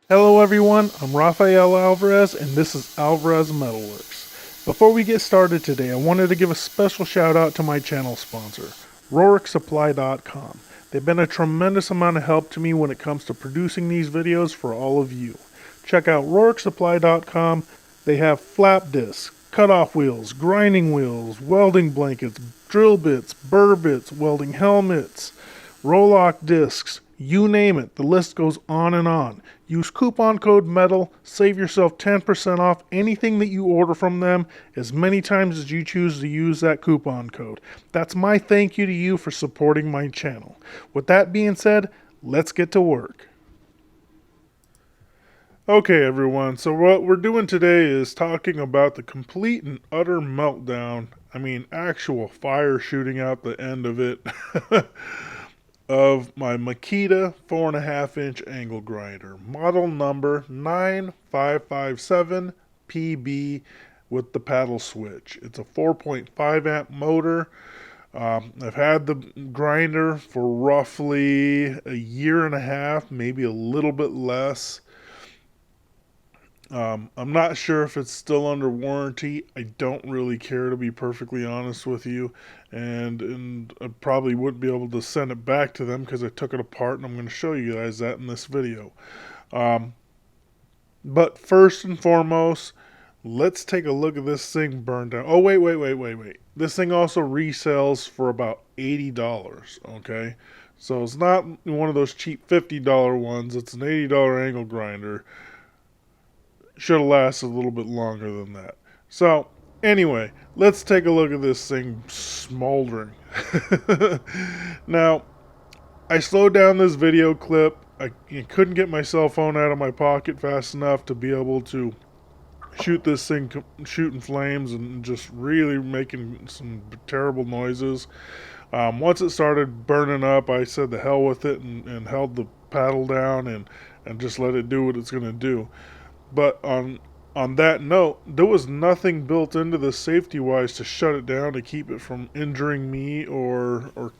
Hello everyone, I'm Rafael Alvarez and this is Alvarez Metalworks. Before we get started today, I wanted to give a special shout out to my channel sponsor, RorikSupply.com. They've been a tremendous amount of help to me when it comes to producing these videos for all of you. Check out RorikSupply.com. They have flap discs, cutoff wheels, grinding wheels, welding blankets, drill bits, burr bits, welding helmets, roll-lock discs, you name it. The list goes on and on. Use coupon code METAL, save yourself 10% off anything that you order from them as many times as you choose to use that coupon code. That's my thank you to you for supporting my channel. With that being said, let's get to work. Okay, everyone, so what we're doing today is talking about the complete and utter meltdown. I mean, actual fire shooting out the end of it. Of my Makita 4.5-inch angle grinder, model number 9557PB with the paddle switch. It's a 4.5 amp motor. I've had the grinder for roughly a year and a half, maybe a little bit less. I'm not sure if it's still under warranty. I don't really care, to be perfectly honest with you, and I probably wouldn't be able to send it back to them because I took it apart, and I'm going to show you guys that in this video. But first and foremost, let's take a look at this thing burned down. Oh, wait. This thing also resells for about $80, okay? So it's not one of those cheap $50 ones. It's an $80 angle grinder. Should have lasted a little bit longer than that. So, anyway, let's take a look at this thing smoldering. Now, I slowed down this video clip. I couldn't get my cell phone out of my pocket fast enough to be able to shoot this thing shooting flames and just really making some terrible noises. Once it started burning up, I said the hell with it and held the paddle down and just let it do what it's going to do. But on that note, there was nothing built into this safety wise to shut it down to keep it from injuring me or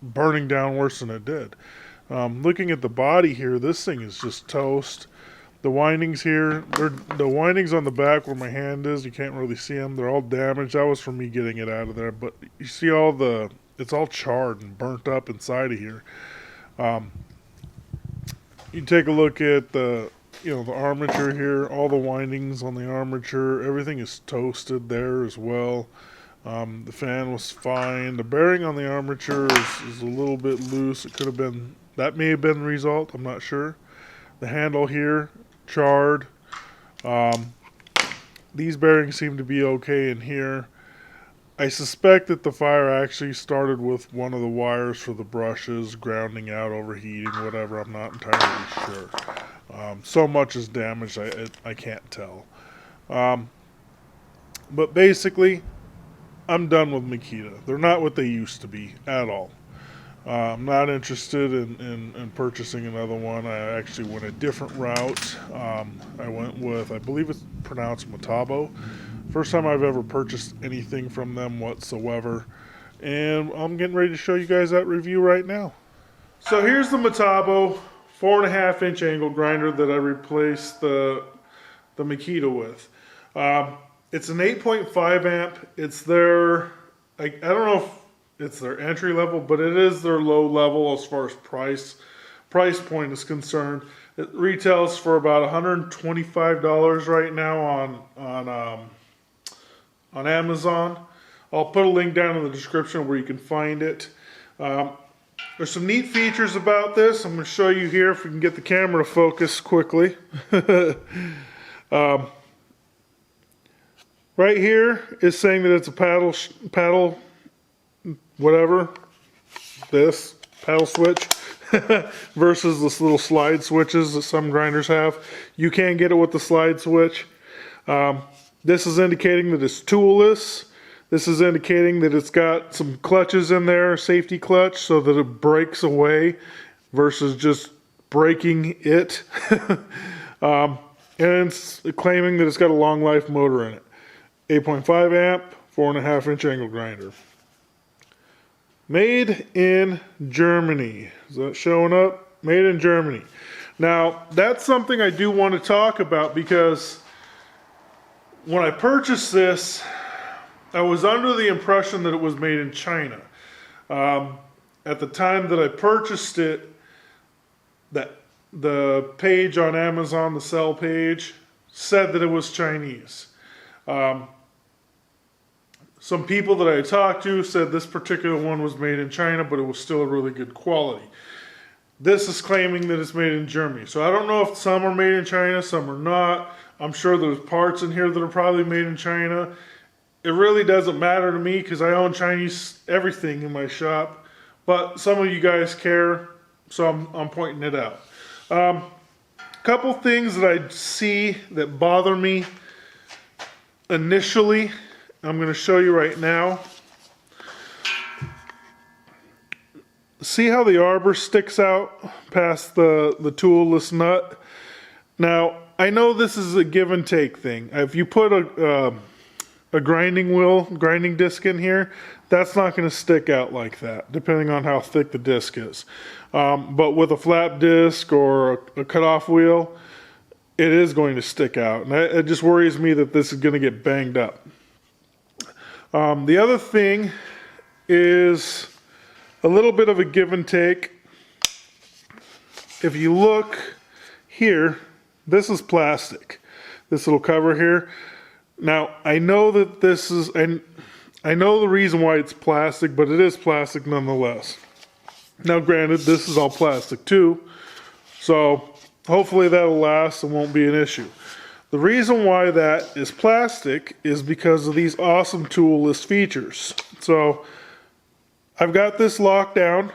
burning down worse than it did. Looking at the body here, this thing is just toast. The windings here, the windings on the back where my hand is, you can't really see them. They're all damaged. That was from me getting it out of there. But you see it's all charred and burnt up inside of here. You take a look at the armature here, all the windings on the armature, everything is toasted there as well. The fan was fine. The bearing on the armature is a little bit loose. It could have been, that may have been the result, I'm not sure. The handle here, charred. These bearings seem to be okay in here. I suspect that the fire actually started with one of the wires for the brushes grounding out, overheating, whatever. I'm not entirely sure. So much is damaged, I can't tell. But basically, I'm done with Makita. They're not what they used to be at all. I'm not interested in purchasing another one. I actually went a different route. I went with, I believe it's pronounced Metabo. First time I've ever purchased anything from them whatsoever. And I'm getting ready to show you guys that review right now. So here's the Metabo 4.5-inch angle grinder that I replaced the Makita with. It's an 8.5 amp. It's their, I don't know if it's their entry level, but it is their low level as far as price point is concerned. It retails for about $125 right now on Amazon. I'll put a link down in the description where you can find it. There's some neat features about this. I'm going to show you here if we can get the camera to focus quickly. Right here is saying that it's a paddle, whatever, this paddle switch versus this little slide switches that some grinders have. You can get it with the slide switch. This is indicating that it's toolless. This is indicating that it's got some clutches in there, safety clutch, so that it breaks away versus just breaking it. And it's claiming that it's got a long life motor in it. 8.5 amp, 4.5-inch angle grinder. Made in Germany. Is that showing up? Made in Germany. Now, that's something I do want to talk about, because when I purchased this, I was under the impression that it was made in China. At the time that I purchased it, the page on Amazon, the sell page, said that it was Chinese. Some people that I talked to said this particular one was made in China, but it was still a really good quality. This is claiming that it's made in Germany. So I don't know if some are made in China, some are not. I'm sure there's parts in here that are probably made in China. It really doesn't matter to me because I own Chinese everything in my shop. But some of you guys care, so I'm pointing it out. Couple things that I see that bother me initially, I'm going to show you right now. See how the arbor sticks out past the toolless nut? Now, I know this is a give and take thing. If you put a grinding disc in here, that's not going to stick out like that, depending on how thick the disc is. But with a flap disc or a cutoff wheel, it is going to stick out. And it just worries me that this is going to get banged up. The other thing is a little bit of a give and take. If you look here, this is plastic. This little cover here. Now, I know that this is, and I know the reason why it's plastic, but it is plastic nonetheless. Now, granted, this is all plastic too, so hopefully that'll last and won't be an issue. The reason why that is plastic is because of these awesome toolless features. So, I've got this locked down.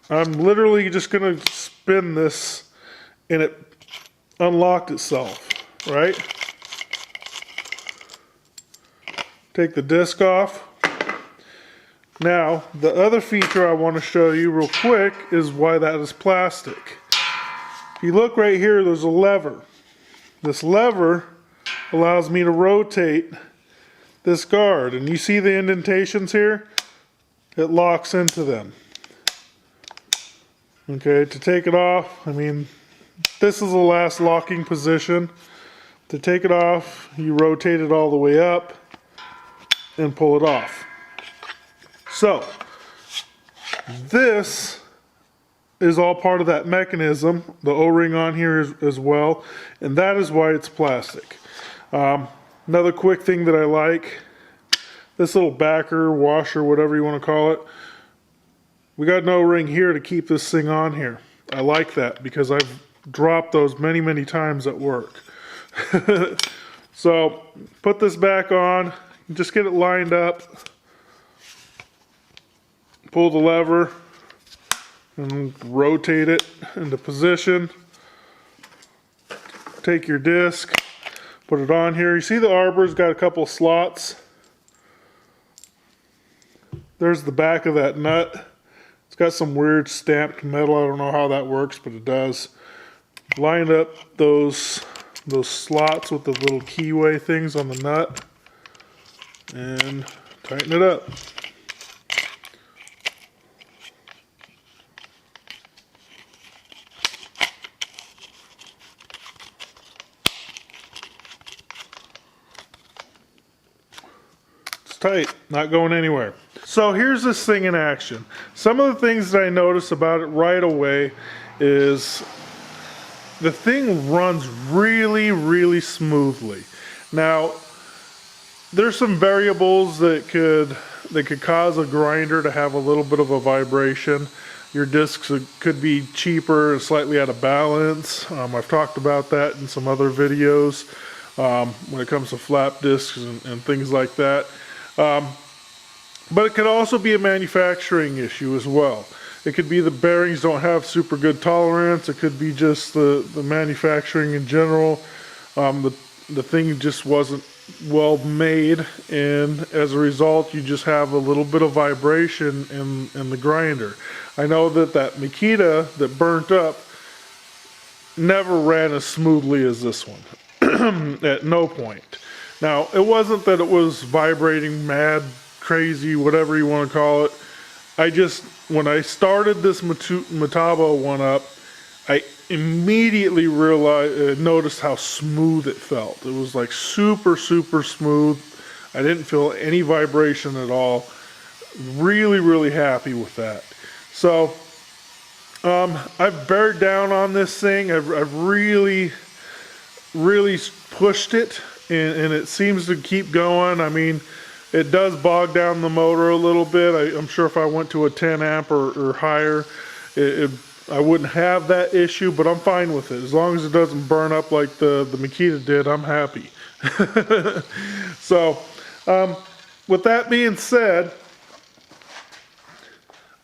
I'm literally just going to spin this and it unlocked itself, right? Take the disc off. Now, the other feature I want to show you real quick is why that is plastic. If you look right here, there's a lever. This lever allows me to rotate this guard, and you see the indentations here? It locks into them. Okay, to take it off, I mean, this is the last locking position. To take it off, you rotate it all the way up and pull it off. So, this is all part of that mechanism, the O-ring on here as well, and that is why it's plastic. Another quick thing that I like, this little backer, washer, whatever you want to call it, we got an O-ring here to keep this thing on here. I like that because I've dropped those many, many times at work. So, put this back on, just get it lined up, pull the lever, and rotate it into position. Take your disc, put it on here. You see the arbor's got a couple slots. There's the back of that nut. It's got some weird stamped metal. I don't know how that works, but it does. Line up those slots with the little keyway things on the nut and tighten it up. Tight, not going anywhere. So here's this thing in action. Some of the things that I notice about it right away is the thing runs really, really smoothly. Now, there's some variables that could cause a grinder to have a little bit of a vibration. Your discs could be cheaper and slightly out of balance. I've talked about that in some other videos when it comes to flap discs and things like that. But it could also be a manufacturing issue as well. It could be the bearings don't have super good tolerance. It could be just the manufacturing in general. The thing just wasn't well made, and as a result you just have a little bit of vibration in the grinder. I know that Makita that burnt up never ran as smoothly as this one. At no point. Now, it wasn't that it was vibrating mad, crazy, whatever you want to call it. when I started this Metabo one up, I immediately noticed how smooth it felt. It was like super, super smooth. I didn't feel any vibration at all. Really, really happy with that. So, I've bared down on this thing. I've really, really pushed it, and it seems to keep going. I mean, it does bog down the motor a little bit. I'm sure if I went to a 10 amp or higher, I wouldn't have that issue, but I'm fine with it. As long as it doesn't burn up like the Makita did, I'm happy. So, with that being said,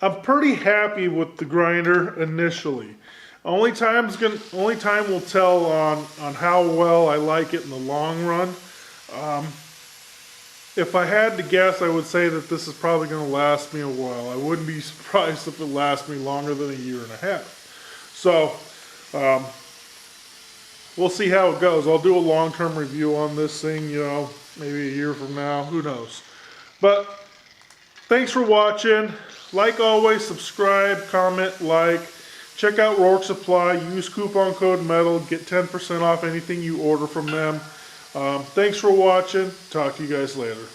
I'm pretty happy with the grinder initially. Only time will tell on how well I like it in the long run. If I had to guess, I would say that this is probably going to last me a while. I wouldn't be surprised if it lasts me longer than a year and a half. So, we'll see how it goes. I'll do a long-term review on this thing, you know, maybe a year from now. Who knows? But, thanks for watching. Like always, subscribe, comment, like. Check out Rourke Supply. Use coupon code METAL. Get 10% off anything you order from them. Thanks for watching. Talk to you guys later.